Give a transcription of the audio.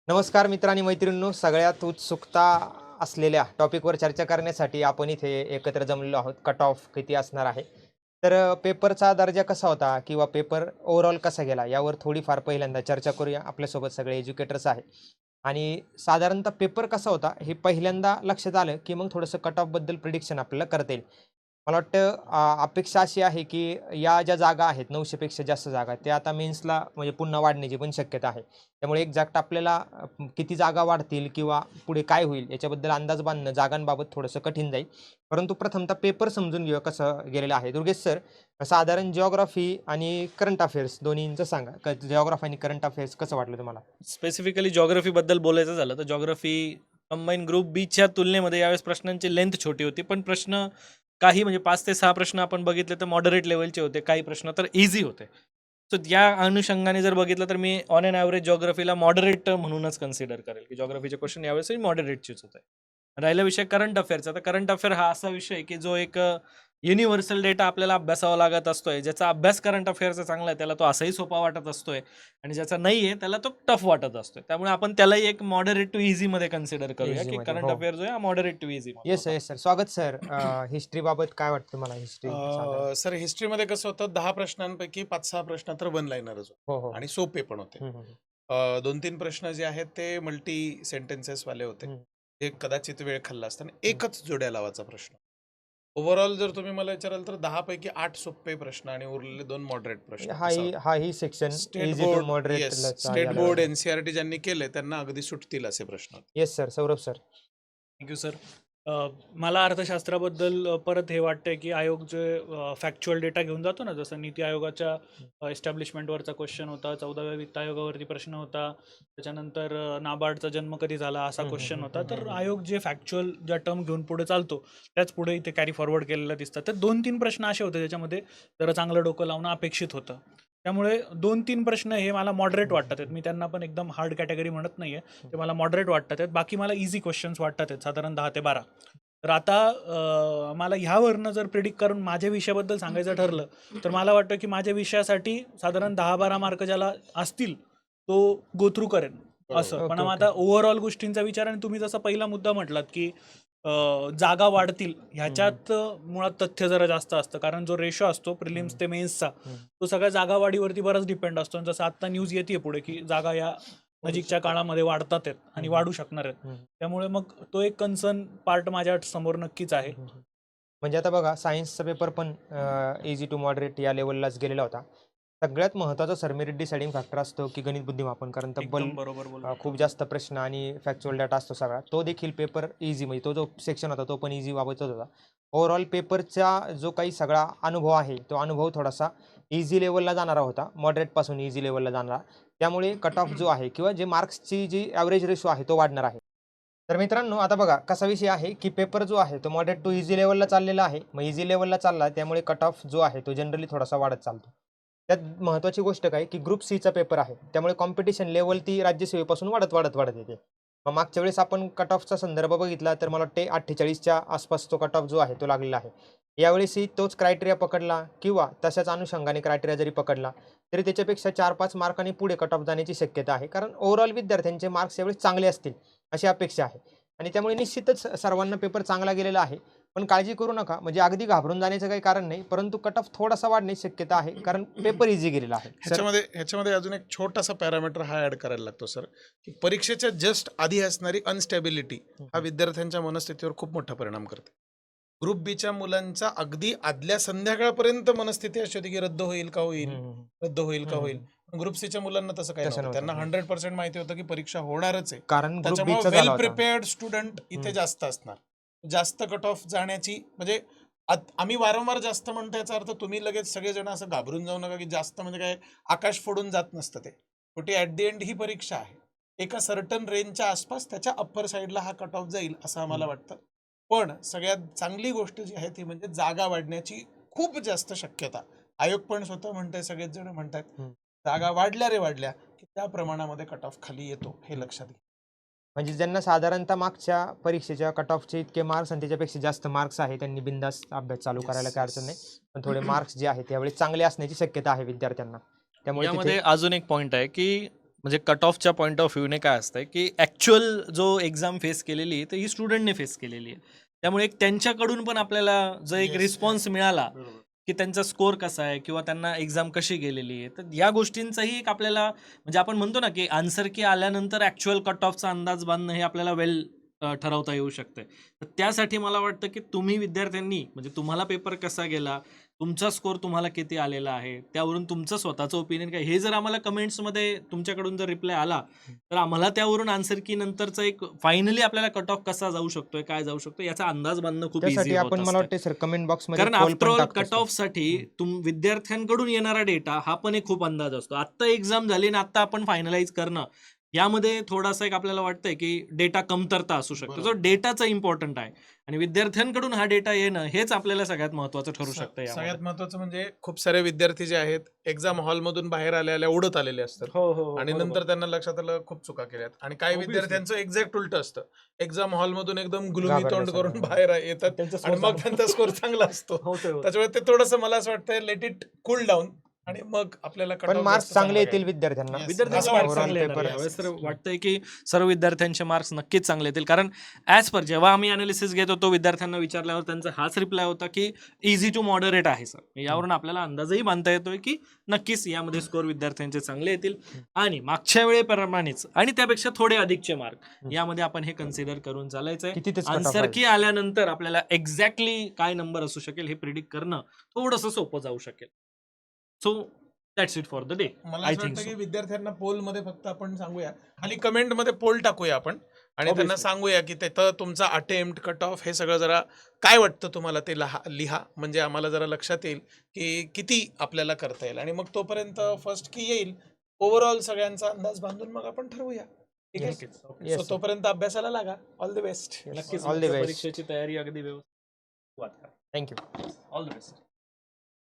नमस्कार मित्र आणि मैत्रिणींनो, सगळ्यात उत्सुकता असलेल्या टॉपिकवर चर्चा करण्यासाठी आपण इथे एकत्र जमलेलो आहोत. कट ऑफ किती असणार आहे? तर पेपरचा दर्जा कसा होता किंवा पेपर ओव्हरऑल कसा गेला यावर थोडीफार पहिल्यांदा चर्चा करूया. आपल्यासोबत सगळे एज्युकेटर्स आहे आणि साधारणतः पेपर कसा होता हे पहिल्यांदा लक्षात आलं, की मग थोडंसं कट ऑफबद्दल प्रिडिक्शन आपल्याला करता येईल. मला वाटतं अपेक्षा अशी आहे, की या ज्या जागा आहेत 900 पेक्षा जास्त जागा त्या आता मेन्सला म्हणजे पुन्हा वाढण्याची पण शक्यता आहे. त्यामुळे एक्झॅक्ट आपल्याला किती जागा वाढतील किंवा पुढे काय होईल याच्याबद्दल अंदाज बांधणं जागांबाबत थोडंसं कठीण जाईल. परंतु प्रथमतः पेपर समजून घेऊया कसं गेलेलं आहे. दुर्गेश सर, साधारण जिओग्राफी आणि करंट अफेअर्स दोन्हींचं सांगा. जिओग्राफी आणि करंट अफेअर्स कसं वाटलं तुम्हाला? स्पेसिफिकली बद्दल बोलायचं झालं तर जॉग्राफी कंबाईन ग्रुप बीच्या तुलनेमध्ये यावेळेस प्रश्नांची लेंथ छोटी होती, पण प्रश्न काही म्हणजे 5 ते 6 प्रश्न आपण बघितले तर मॉडरेट लेवलचे होते, काही प्रश्न तर इझी होते. सो या अनुषंगाने जर बघितलं तर मी ऑन एन ॲव्हरेज जॉग्राफीला मॉडरेट म्हणूनच कन्सिडर करेल की जॉग्राफीचे क्वेश्चन यावेळेस मॉडरेटचेच होते. राहिला विषय करंट अफेअरचा, तर करंट अफेअर हा असा विषय आहे की जो एक युनिव्हर्सल डेटा आपल्याला अभ्यासावा लागत असतोय. ज्याचा अभ्यास करंट अफेअरचा चांगला आहे त्याला तो असाही सोपा वाटत असतोय, आणि ज्याचा नाही आहे त्याला तो टफ वाटत असतो. त्यामुळे आपण त्यालाही एक मॉडरेट टू इझी मध्ये कन्सिडर करूया की इझीमध्ये. करंट हो. अफेअर जो आहे moderate to easy yes, yes sir. स्वागत सर. हिस्ट्रीबाबत काय वाटतं तुम्हाला? हिस्ट्री साधारण? सर हिस्ट्रीमध्ये कसं होतं 10 प्रश्नांपैकी 5-6 प्रश्न तर वन लाईनरच होते हो, हो. आणि सोपे पण होते. हं, हं. 2-3 प्रश्न जे आहेत ते मल्टी सेंटेन्सेस वाले होते. हं. ते कदाचित वेळ खाल्ला असताना एकच जोड्या लावाचा प्रश्न. ओव्हरऑल जर तुम्ही मला विचाराल तर 10 पैकी 8 सोपे प्रश्न आणि उरलेले 2 मॉडरेट प्रश्न असा हाही होता. हाही section state easy to board moderate state board NCERT ज्यांनी केले त्यांना अगदी सुटतील असे प्रश्न होते. Yes sir. Saurabh sir. Thank you sir. मला अर्थशास्त्राबद्दल परत हे वाटतंय की आयोग जे फॅक्च्युअल डेटा घेऊन जातो ना, जसं नीती आयोगाच्या एस्टॅब्लिशमेंटवरचा क्वेश्चन होता, 14व्या वित्त आयोगावरती प्रश्न होता, त्याच्यानंतर नाबार्डचा जन्म कधी झाला असा क्वेश्चन होता. तर आयोग जे फॅक्च्युअल ज्या टर्म घेऊन पुढे चालतो त्याच पुढे इथे कॅरी फॉरवर्ड केलेलं दिसतं. तर 2-3 प्रश्न असे होते ज्याच्यामध्ये जरा चांगलं डोकं लावणं अपेक्षित होतं. त्यामुळे 2-3 प्रश्न हे मला मॉडरेट वाटतात आहेत. मी त्यांना पण एकदम हार्ड कॅटेगरी म्हणत नाहीये, ते मला मॉडरेट वाटतात आहेत. बाकी मला इझी क्वेश्चन्स वाटतात आहेत, साधारण 10 ते 12. तर आता मला ह्यावरनं जर प्रिडिक्ट करून माझ्या विषयाबद्दल सांगायचं ठरलं तर मला वाटतं की माझ्या विषयासाठी साधारण 10-12 मार्क ज्याला असतील तो गो थ्रू करेन असं. पण ओके, आता ओव्हरऑल गोष्टींचा विचार, आणि तुम्ही जसा पहिला मुद्दा म्हटलात की जागा वाढतील ह्याच्यात मुळात तथ्य जरा जास्त असतं, कारण जो रेशो असतो प्रिलिम्स ते मेन्सचा तो सगळ्या जागा वाढीवरती बराच डिपेंड असतो. जसं आता न्यूज येते पुढे की जागा या नजीकच्या काळामध्ये वाढतात आहेत आणि वाढू शकणार आहेत. त्यामुळे मग तो एक कन्सर्न पार्ट माझ्या समोर नक्कीच आहे. म्हणजे आता बघा, सायन्सचा पेपर पण इझी टू मॉडरेट या लेवललाच गेलेला होता. सगळ्यात महत्त्वाचा सर मेरिट डिसाइडिंग फॅक्टर असतो की गणित बुद्धिमापन, कारण तब्बल एकदम बरोबर बोलला. खूप जास्त प्रश्न आणि फॅक्च्युअल डाटा असतो सगळा. तो देखील पेपर इझी, म्हणजे तो जो सेक्शन होता तो पण इझी बाबतच होता. ओव्हरऑल पेपरचा जो काही सगळा अनुभव आहे तो अनुभव थोडासा इझी लेवलला जाणारा होता, मॉडरेटपासून इझी लेवलला जाणारा. त्यामुळे कट ऑफ जो आहे किंवा जे मार्क्सची जी ॲव्हरेज रेशो आहे तो वाढणार आहे. तर मित्रांनो, आता बघा कसा विषय आहे की पेपर जो आहे तो मॉडरेट टू इझी लेवलला चाललेला आहे. मग इझी लेवलला चालला त्यामुळे कट ऑफ जो आहे तो जनरली थोडासा वाढत चालतो. त्यात महत्त्वाची गोष्ट काय की ग्रुप सीचा पेपर आहे, त्यामुळे कॉम्पिटिशन लेवल ती राज्यसेवेपासून वाढत येते. मग मागच्या वेळेस आपण कट ऑफचा संदर्भ बघितला तर मला वाटते 48च्या आसपास तो कट ऑफ जो आहे तो लागलेला आहे. यावेळेसही तोच क्रायटेरिया पकडला किंवा तशाच अनुषंगाने क्रायटेरिया जरी पकडला तरी त्याच्यापेक्षा 4-5 मार्कांनी पुढे कट ऑफ जाण्याची शक्यता आहे, कारण ओव्हरऑल विद्यार्थ्यांचे मार्क्स यावेळेस चांगले असतील अशी अपेक्षा आहे. आणि त्यामुळे निश्चितच सर्वांना पेपर चांगला गेलेला आहे. पण काळजी करू नका, म्हणजे अगदी घाबरून जाण्याचं काही कारण नाही, परंतु कट ऑफ थोडासा वाढण्याची शक्यता आहे, कारण पेपर इझी गेलेला आहे. ह्याच्यामध्ये अजून एक छोटासा पॅरामीटर हा ऍड करायला लागतो सर, की परीक्षेच्या जस्ट आधी असणारी अनस्टेबिलिटी हा विद्यार्थ्यांच्या मनस्थितीवर खूप मोठा परिणाम करते. ग्रुप बीच्या मुलांचा अगदी आदल्या संध्याकाळपर्यंत मनस्थिती अशी होती की रद्द होईल का होईल, रद्द होईल का होईल. ग्रुप सीच्या मुलांना तसं काही नव्हतं. त्यांना 100% माहिती होतं की परीक्षा होणारच आहे, कारण ग्रुप त्याच्यामुळे बीचा वेल झाला होता. प्रिपेअर्ड स्टुडंट इथे जास्त असणार. जास्त कट ऑफ जाण्याची म्हणजे आम्ही वारंवार जास्त म्हणतो याचा अर्थ तुम्ही लगेच सगळेजण असं घाबरून जाऊ नका की जास्त म्हणजे काय आकाश फोडून जात नसतं ते. शेवटी ऍट दी एंड ही परीक्षा आहे. एका सर्टन रेंजच्या आसपास त्याच्या अप्पर साईडला हा कट ऑफ जाईल असं आम्हाला वाटतं. पण सगळ्यात चांगली गोष्ट जी आहे ती म्हणजे जागा वाढण्याची खूप जास्त शक्यता. आयोग पण स्वतः म्हणतंय, सगळेच जण म्हणतात जागा वाढल्या रे वाढल्या की त्या प्रमाणामध्ये कट ऑफ खाली येतो, हे लक्षात घ्या. म्हणजे ज्यांना साधारणतः मागच्या परीक्षेच्या कट ऑफचे इतके मार्क्स आणि त्याच्यापेक्षा जास्त मार्क्स आहे त्यांनी बिंदास अभ्यास चालू करायला काही अडचण नाही. पण थोडे मार्क्स जे आहेत त्यावेळी चांगले असण्याची शक्यता आहे विद्यार्थ्यांना. त्यामुळे यामध्ये तिथे अजून एक पॉईंट आहे की म्हणजे कट ऑफच्या पॉईंट ऑफ व्ह्यूने काय असतंय की ॲक्च्युअल जो एक्झाम फेस केलेली आहे तर ही स्टुडंटने फेस केलेली आहे. त्यामुळे एक त्यांच्याकडून पण आपल्याला जो एक Yes, रिस्पॉन्स yes. मिळाला बरोबर. की त्यांचा स्कोर कसा आहे किंवा त्यांना एक्झाम कशी गेलेली आहे, तर या गोष्टींचाही एक आपल्याला म्हणजे आपण म्हणतो ना की आन्सर की आल्यानंतर ॲक्च्युअल कट ऑफचा अंदाज बांधणं हे आपल्याला वेल ठरवता येऊ शकते. तर त्यासाठी मला वाटतं की तुम्ही विद्यार्थ्यांनी म्हणजे तुम्हाला पेपर कसा गेला, तुमचा स्कोर तुम्हाला किती आलेला आहे, त्यावरून तुमचं स्वतःचं ओपिनियन काय, हे जर आम्हाला कमेंट्समध्ये तुमच्याकडून जर रिप्लाय आला तर आम्हाला त्यावरून आन्सर की नंतरचा एक फायनली आपल्याला कट ऑफ कसा जाऊ शकतोय, काय जाऊ शकतो याचा अंदाज बांधणं खूप त्यासाठी इझी होत आपण मला असतं. वाटतं सर कमेंट बॉक्समध्ये कारण पोल आफ्टर पण ऑल टाकतो कट सर. ऑफसाठी विद्यार्थ्यांकडून येणारा डेटा हा पण एक खूप अंदाज असतो. आत्ता एक्झाम झाली आणि आत्ता आपण फायनलाइज करणं यामध्ये थोडासा एक आपल्याला वाटतंय की डेटा कमतरता असू शकते. जो बरोबर. डेटाचा इम्पॉर्टंट आहे आणि विद्यार्थ्यांकडून हा डेटा येणं हेच आपल्याला सगळ्यात महत्वाचं ठरू शकतं सगळ्यात यामध्ये. महत्वाचं म्हणजे खूप सारे विद्यार्थी जे आहेत एक्झाम हॉलमधून बाहेर आल्या उडत आलेले असतात हो आणि नंतर त्यांना लक्षात आलं खूप चुका केल्यात आणि काही Obviously. विद्यार्थ्यांचं एक्झॅक्ट उलट असतं. एक्झाम हॉलमधून एकदम ग्लुमी तोंड घाबरल्यासारखं. करून बाहेर येतात त्यांचा आणि score मग त्यांचा स्कोर चांगला असतो. त्याच्यामुळे ते थोडंसं मला असं वाटतं लेट इट कूल डाऊन आणि मग आपल्याला cut पण off मार्क्स जास्त चांगले चांगला येतील घ्यायला. विद्यार्थ्यांना. Yes. विद्यार्थ्यांचे असं मार्क्स वाटतं. चांगले येणार paper. यावेळेस तर वाटतंय की सर्व विद्यार्थ्यांचे मार्क्स नक्कीच चांगले येतील. कारण ॲज पर जेव्हा आम्ही अनालिसिस घेत होतो विद्यार्थ्यांना विचारल्यावर त्यांचा हाच रिप्लाय होता की इझी टू मॉडरेट आहे सर. यावरून आपल्याला अंदाजही बांधता येतोय की नक्कीच यामध्ये स्कोर विद्यार्थ्यांचे चांगले येतील आणि मागच्या वेळेप्रमाणेच आणि त्यापेक्षा थोडे अधिकचे मार्क यामध्ये आपण हे कन्सिडर करून चालायचंय. की तिथेच cut off आन्सर आहे. की आल्यानंतर आपल्याला एक्झॅक्टली काय नंबर असू शकेल हे प्रिडिक्ट करणं थोडंसं सोपं जाऊ शकेल. So that's it for the day. मला आय असं थिंक वाटतं सो. की विद्यार्थ्यांना पोल मध्ये फक्त आपण सांगूया खाली कमेंट मध्ये पोल टाकूया आपण आणि त्यांना Obviously. सांगूया की तिथं तुमचा अटेम्प्ट कट ऑफ हे सगळं जरा काय वाटतं तुम्हाला ते लिहा म्हणजे आम्हाला जरा लक्षात येईल की किती आपल्याला करता येईल आणि मग तोपर्यंत फर्स्ट की येईल ओव्हरऑल सगळ्यांचा अंदाज बांधून मग आपण ठरवूया. ठीक आहे नक्कीच. Yes, so sir. तोपर्यंत अभ्यासाला लागा. All the best. नक्कीच All the best. परीक्षेची तयारी अगदी व्यवस्थित थँक्यू. All the best.